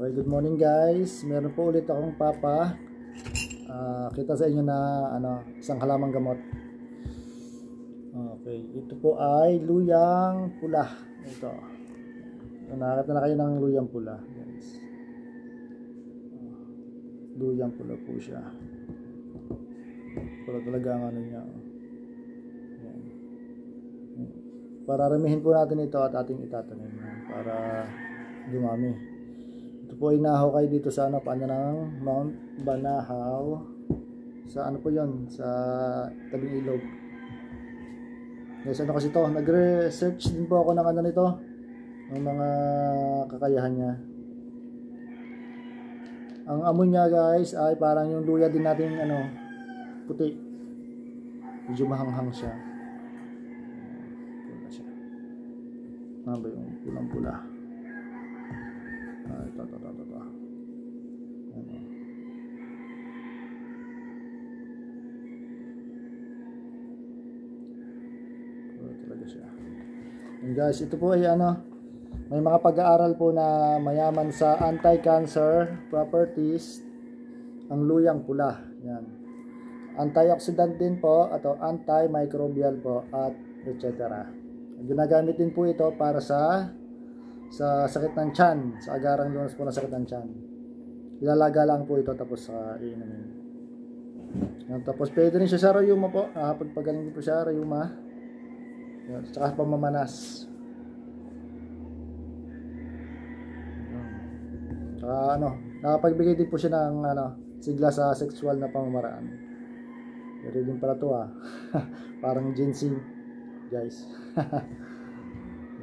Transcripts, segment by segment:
Okay, good morning guys. Meron po ulit akong kita sa inyo na isang halamang gamot. Okay, ito po ay luyang pula. Ito. Nakakita na kayo ng luyang pula, guys. Luyang pula po siya. Pula talaga ang ano niya. Yan. Pararamihin po natin ito at ating itatanim para dumami. Ito po ay nahukay dito sa paanan ng Mount Banahaw. Sa po yon, sa tabing ilog. Guys, kasi to, nagre-research din po ako ng nito, ng mga kakayahan niya. Ang amoy niya guys ay parang yung luya din natin puti. Medyo mahanghang siya. Pula siya. Ano ba yung pulang-pula? Ito. Talaga siya. And guys, ito po ay may mga pag-aaral po na mayaman sa anti-cancer properties ang luyang pula. Yan. Antioxidant din po at antimicrobial po at etc. Ginagamit din po ito para sa sakit ng tiyan, sa agarang lunas po na sakit ng tiyan. Ilalaga lang po ito tapos iinumin. Tapos pwede rin siya sa rayuma po. Nakapagpagaling din po siya rayuma. Yan, saka pamamanas. Saka nakapagbigay din po siya ng sigla sa sexual na pamamaraan. Pero din pala to parang ginseng, guys.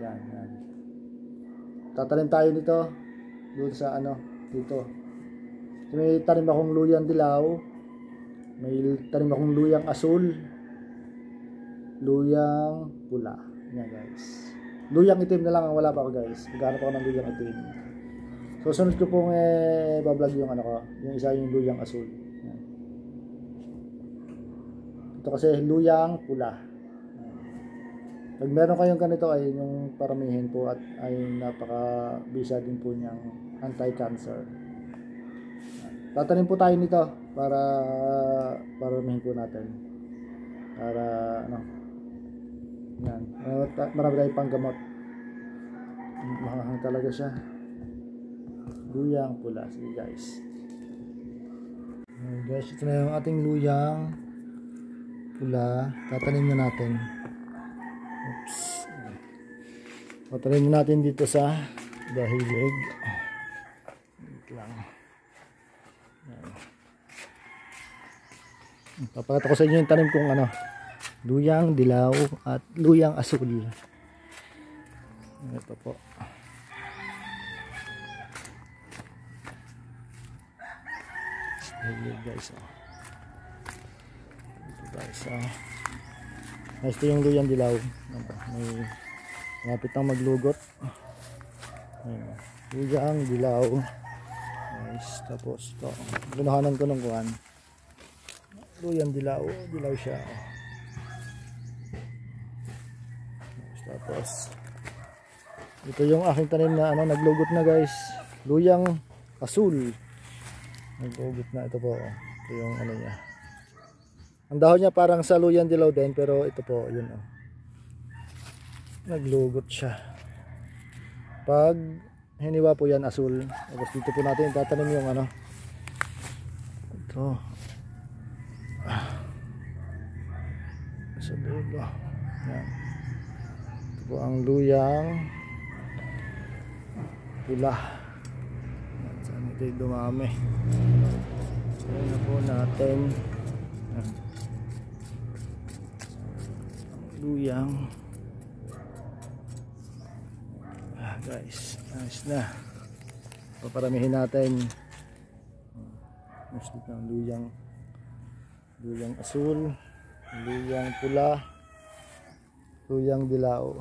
Yan. Tatanim tayo nito doon sa dito. May tanim akong luyang dilaw, may tanim akong luyang asul, luyang pula. Yan guys. Luyang itim na lang ang wala pa ako guys. Maghanap ako ng luyang itim. So sunod ko pong bablog yung yung isa yung luyang asul. Yan. Ito kasi luyang pula. Pag meron kayong ganito ay yung paramihin po at ay napaka-bisa din po niyang anti-cancer. Tatanim po tayo nito para paramihin po natin. Para yan. Marami tayong panggamot. Mahahang talaga siya. Luyang pula. Sige guys. Guys, ito na yung ating luyang pula. Tatanim na natin. Oops. Patayin natin dito sa dahilig. Wait lang. Papakita ko sa inyo yung tanim kong luyang dilaw at luyang asul. Ito po. Dahilig guys. Ito guys. Ito yung luyang dilaw. May malapit nang maglugot. Luyang dilaw. Nice. Tapos ito. Gunahanan ko ng kuhan. Luyang dilaw. Dilaw siya. Tapos ito yung aking tanim na naglugot na guys. Luyang asul. Naglugot na. Ito po. Ito yung niya. Ang dahon niya parang sa luyang dilaw din, pero ito po, yun naglugot siya. Pag hiniwa po yan, asul. Tapos dito po natin tatanim yung ito. Sa dulo. Yan. Ito po ang luyang pula. Saan ito dumami. Ayan na po natin. Yan. Luyang guys, nice na. Paparamihin natin mostly ng luyang asul, luyang pula, luyang dilaw.